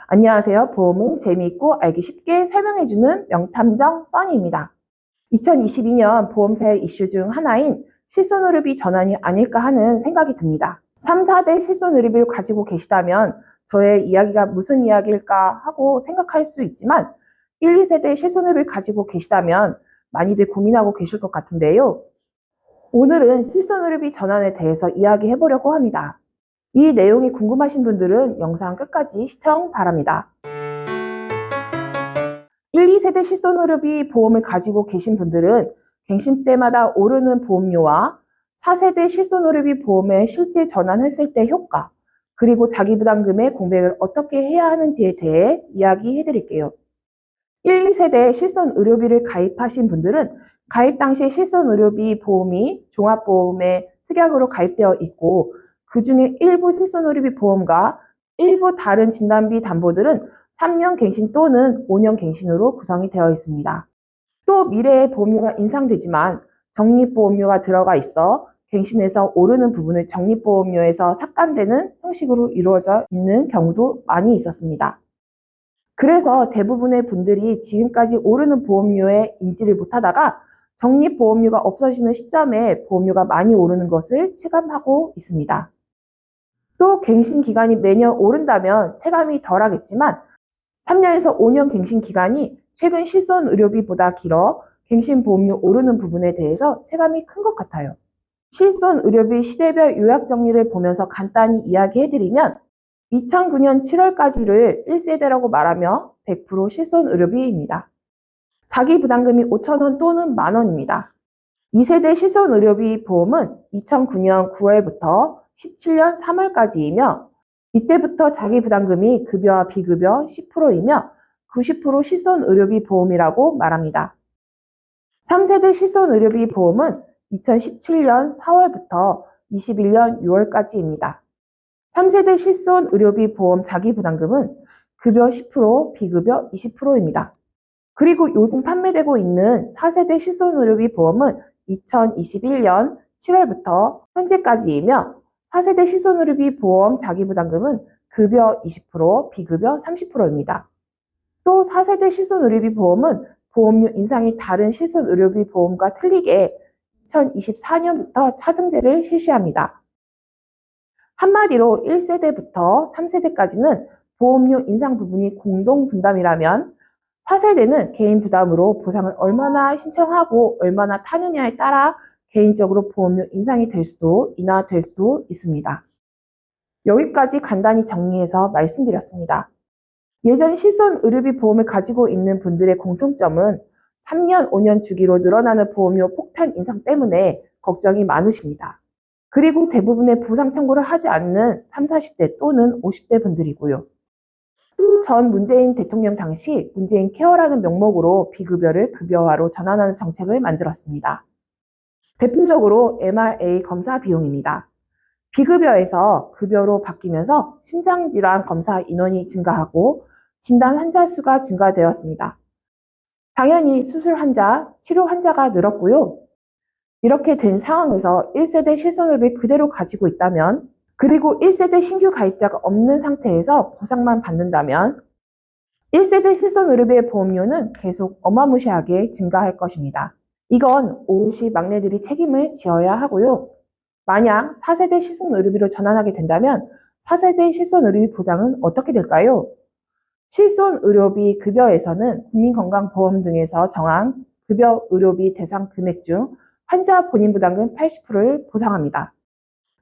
안녕하세요. 보험은 재미있고 알기 쉽게 설명해주는 명탐정 써니입니다. 2022년 보험사의 이슈 중 하나인 실손의료비 전환이 아닐까 하는 생각이 듭니다. 3, 4대 실손의료비를 가지고 계시다면 저의 이야기가 무슨 이야기일까 하고 생각할 수 있지만 1, 2세대 실손의료비를 가지고 계시다면 많이들 고민하고 계실 것 같은데요. 오늘은 실손의료비 전환에 대해서 이야기해 보려고 합니다. 이 내용이 궁금하신 분들은 영상 끝까지 시청 바랍니다. 1, 2세대 실손의료비 보험을 가지고 계신 분들은 갱신 때마다 오르는 보험료와 4세대 실손의료비 보험에 실제 전환했을 때 효과, 그리고 자기부담금의 공백을 어떻게 해야 하는지에 대해 이야기해 드릴게요. 1, 2세대 실손의료비를 가입하신 분들은 가입 당시 실손의료비 보험이 종합보험에 특약으로 가입되어 있고 그 중에 일부 실손의료비 보험과 일부 다른 진단비 담보들은 3년 갱신 또는 5년 갱신으로 구성이 되어 있습니다. 또 미래에 보험료가 인상되지만 적립보험료가 들어가 있어 갱신에서 오르는 부분을 적립보험료에서 삭감되는 형식으로 이루어져 있는 경우도 많이 있었습니다. 그래서 대부분의 분들이 지금까지 오르는 보험료에 인지를 못하다가 적립보험료가 없어지는 시점에 보험료가 많이 오르는 것을 체감하고 있습니다. 또 갱신 기간이 매년 오른다면 체감이 덜하겠지만 3년에서 5년 갱신 기간이 최근 실손 의료비보다 길어 갱신 보험료 오르는 부분에 대해서 체감이 큰 것 같아요. 실손 의료비 시대별 요약 정리를 보면서 간단히 이야기해드리면 2009년 7월까지를 1세대라고 말하며 100% 실손 의료비입니다. 자기 부담금이 5,000원 또는 만원입니다. 2세대 실손 의료비 보험은 2009년 9월부터 17년 3월까지이며 이때부터 자기 부담금이 급여와 비급여 10%이며 90% 실손 의료비 보험이라고 말합니다. 3세대 실손 의료비 보험은 2017년 4월부터 21년 6월까지입니다. 3세대 실손 의료비 보험 자기 부담금은 급여 10%, 비급여 20%입니다. 그리고 요즘 판매되고 있는 4세대 실손 의료비 보험은 2021년 7월부터 현재까지이며 4세대 실손 의료비 보험 자기 부담금은 급여 20%, 비급여 30%입니다. 또 4세대 실손 의료비 보험은 보험료 인상이 다른 실손 의료비 보험과 틀리게 2024년부터 차등제를 실시합니다. 한마디로 1세대부터 3세대까지는 보험료 인상 부분이 공동 분담이라면 4세대는 개인 부담으로 보상을 얼마나 신청하고 얼마나 타느냐에 따라 개인적으로 보험료 인상이 될 수도 인하될 수도 있습니다. 여기까지 간단히 정리해서 말씀드렸습니다. 예전 실손 의료비 보험을 가지고 있는 분들의 공통점은 3년, 5년 주기로 늘어나는 보험료 폭탄 인상 때문에 걱정이 많으십니다. 그리고 대부분의 보상 청구를 하지 않는 30, 40대 또는 50대 분들이고요. 전 문재인 대통령 당시 문재인 케어라는 명목으로 비급여를 급여화로 전환하는 정책을 만들었습니다. 대표적으로 MRA 검사 비용입니다. 비급여에서 급여로 바뀌면서 심장질환 검사 인원이 증가하고 진단 환자 수가 증가되었습니다. 당연히 수술 환자, 치료 환자가 늘었고요. 이렇게 된 상황에서 1세대 실손의료를 그대로 가지고 있다면 그리고 1세대 신규 가입자가 없는 상태에서 보상만 받는다면 1세대 실손의료비의 보험료는 계속 어마무시하게 증가할 것입니다. 이건 오롯이 막내들이 책임을 지어야 하고요. 만약 4세대 실손의료비로 전환하게 된다면 4세대 실손의료비 보장은 어떻게 될까요? 실손의료비 급여에서는 국민건강보험 등에서 정한 급여 의료비 대상 금액 중 환자 본인 부담금 80%를 보상합니다.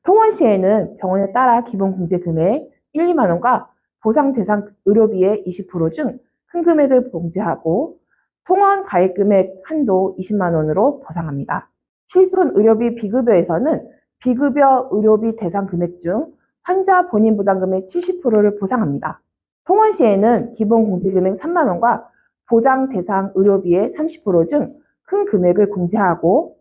통원 시에는 병원에 따라 기본 공제 금액 1, 2만 원과 보상 대상 의료비의 20% 중 큰 금액을 공제하고 통원 가입 금액 한도 20만 원으로 보상합니다. 실손 의료비 비급여에서는 비급여 의료비 대상 금액 중 환자 본인 부담금의 70%를 보상합니다. 통원 시에는 기본 공제 금액 3만 원과 보장 대상 의료비의 30% 중 큰 금액을 공제하고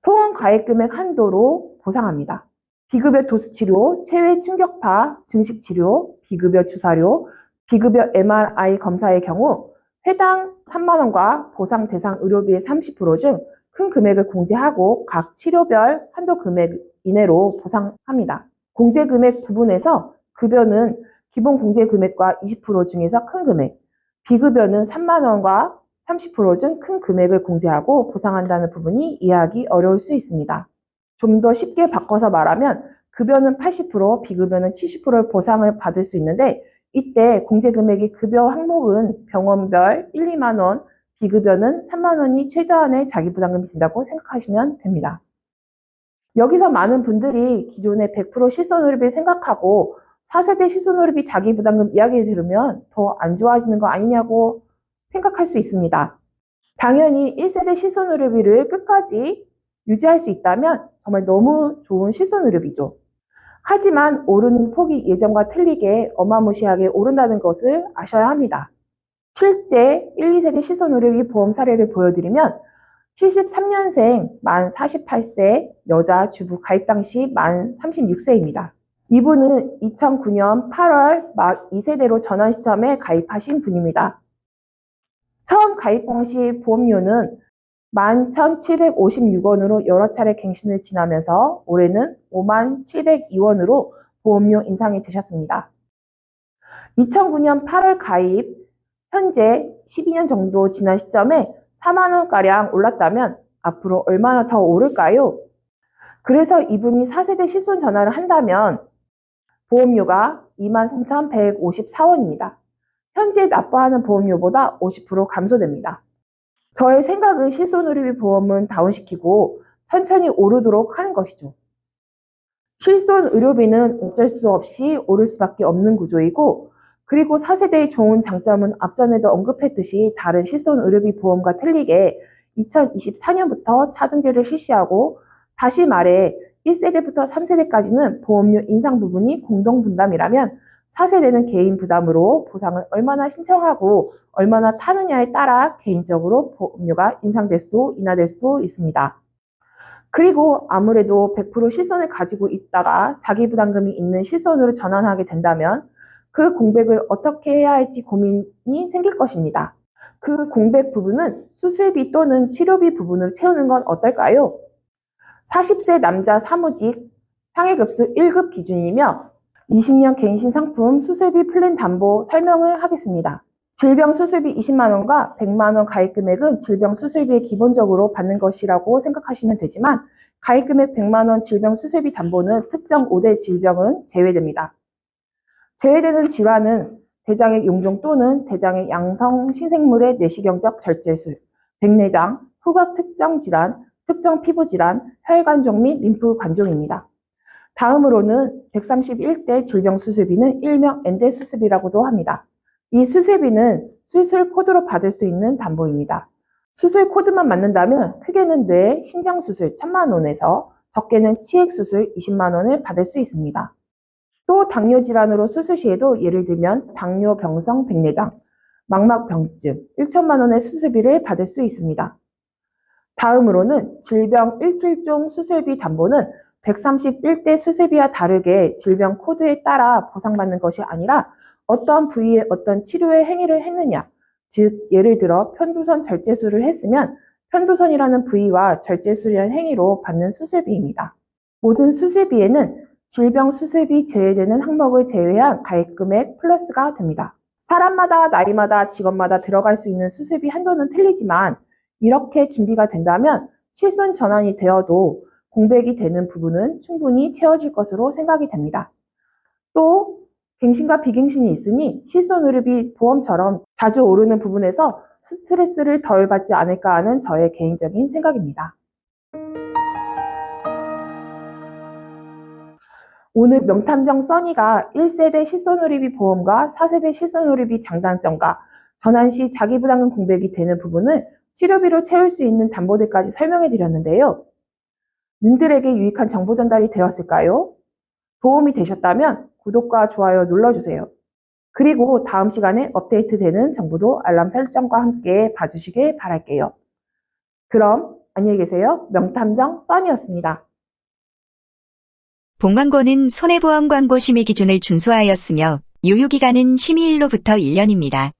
통원 가입 금액 한도로 보상합니다. 비급여 도수치료, 체외 충격파, 증식치료, 비급여 주사료, 비급여 MRI 검사의 경우 회당 3만 원과 보상 대상 의료비의 30% 중 큰 금액을 공제하고 각 치료별 한도 금액 이내로 보상합니다. 공제 금액 부분에서 급여는 기본 공제 금액과 20% 중에서 큰 금액, 비급여는 3만 원과 30% 중 큰 금액을 공제하고 보상한다는 부분이 이해하기 어려울 수 있습니다. 좀 더 쉽게 바꿔서 말하면 급여는 80%, 비급여는 70%를 보상을 받을 수 있는데 이때 공제 금액이 급여 항목은 병원별 1, 2만 원, 비급여는 3만 원이 최저한의 자기부담금이 된다고 생각하시면 됩니다. 여기서 많은 분들이 기존의 100% 실손의료비를 생각하고 4세대 실손의료비 자기부담금 이야기를 들으면 더 안 좋아지는 거 아니냐고 생각할 수 있습니다. 당연히 1세대 실손의료비를 끝까지 유지할 수 있다면 정말 너무 좋은 실손의료비죠. 하지만 오르는 폭이 예전과 틀리게 어마무시하게 오른다는 것을 아셔야 합니다. 실제 1, 2세대 실손의료비 보험 사례를 보여드리면 73년생 만 48세 여자 주부 가입 당시 만 36세입니다. 이분은 2009년 8월 막 2세대로 전환 시점에 가입하신 분입니다. 처음 가입 당시 보험료는 11,756원으로 여러 차례 갱신을 지나면서 올해는 5702원으로 보험료 인상이 되셨습니다. 2009년 8월 가입, 현재 12년 정도 지난 시점에 4만원가량 올랐다면 앞으로 얼마나 더 오를까요? 그래서 이분이 4세대 실손 전환을 한다면 보험료가 23,154원입니다. 현재 납부하는 보험료보다 50% 감소됩니다. 저의 생각은 실손의료비 보험은 다운시키고 천천히 오르도록 하는 것이죠. 실손의료비는 어쩔 수 없이 오를 수밖에 없는 구조이고 그리고 4세대의 좋은 장점은 앞전에도 언급했듯이 다른 실손의료비 보험과 틀리게 2024년부터 차등제를 실시하고 다시 말해 1세대부터 3세대까지는 보험료 인상 부분이 공동분담이라면 4세대는 개인 부담으로 보상을 얼마나 신청하고 얼마나 타느냐에 따라 개인적으로 보험료가 인상될 수도 인하될 수도 있습니다. 그리고 아무래도 100% 실손을 가지고 있다가 자기 부담금이 있는 실손으로 전환하게 된다면 그 공백을 어떻게 해야 할지 고민이 생길 것입니다. 그 공백 부분은 수술비 또는 치료비 부분으로 채우는 건 어떨까요? 40세 남자 사무직 상해급수 1급 기준이며 20년 갱신 상품 수술비 플랜 담보 설명을 하겠습니다. 질병 수술비 20만원과 100만원 가입 금액은 질병 수술비에 기본적으로 받는 것이라고 생각하시면 되지만 가입 금액 100만원 질병 수술비 담보는 특정 5대 질병은 제외됩니다. 제외되는 질환은 대장의 용종 또는 대장의 양성 신생물의 내시경적 절제술, 백내장, 후각 특정 질환, 특정 피부 질환, 혈관종 및 림프 관종입니다. 다음으로는 131대 질병 수술비는 일명 엔데 수술비라고도 합니다. 이 수술비는 수술 코드로 받을 수 있는 담보입니다. 수술 코드만 맞는다면 크게는 뇌, 심장 수술 1,000만원에서 적게는 치액 수술 20만원을 받을 수 있습니다. 또 당뇨 질환으로 수술 시에도 예를 들면 당뇨병성 백내장, 망막병증 1천만원의 수술비를 받을 수 있습니다. 다음으로는 질병 1실종 수술비 담보는 131대 수술비와 다르게 질병 코드에 따라 보상받는 것이 아니라 어떤 부위에 어떤 치료의 행위를 했느냐, 즉 예를 들어 편도선 절제술을 했으면 편도선이라는 부위와 절제술이라는 행위로 받는 수술비입니다. 모든 수술비에는 질병 수술비 제외되는 항목을 제외한 가입 금액 플러스가 됩니다. 사람마다 나이마다 직업마다 들어갈 수 있는 수술비 한도는 틀리지만 이렇게 준비가 된다면 실손 전환이 되어도 공백이 되는 부분은 충분히 채워질 것으로 생각이 됩니다. 또 갱신과 비갱신이 있으니 실손의료비 보험처럼 자주 오르는 부분에서 스트레스를 덜 받지 않을까 하는 저의 개인적인 생각입니다. 오늘 명탐정 써니가 1세대 실손의료비 보험과 4세대 실손의료비 장단점과 전환 시 자기부담금 공백이 되는 부분을 치료비로 채울 수 있는 담보들까지 설명해 드렸는데요. 님들에게 유익한 정보 전달이 되었을까요? 도움이 되셨다면 구독과 좋아요 눌러주세요. 그리고 다음 시간에 업데이트되는 정보도 알람 설정과 함께 봐주시길 바랄게요. 그럼 안녕히 계세요. 명탐정 써니였습니다. 본광고는 손해보험 광고 심의 기준을 준수하였으며 유효기간은 심의일로부터 1년입니다.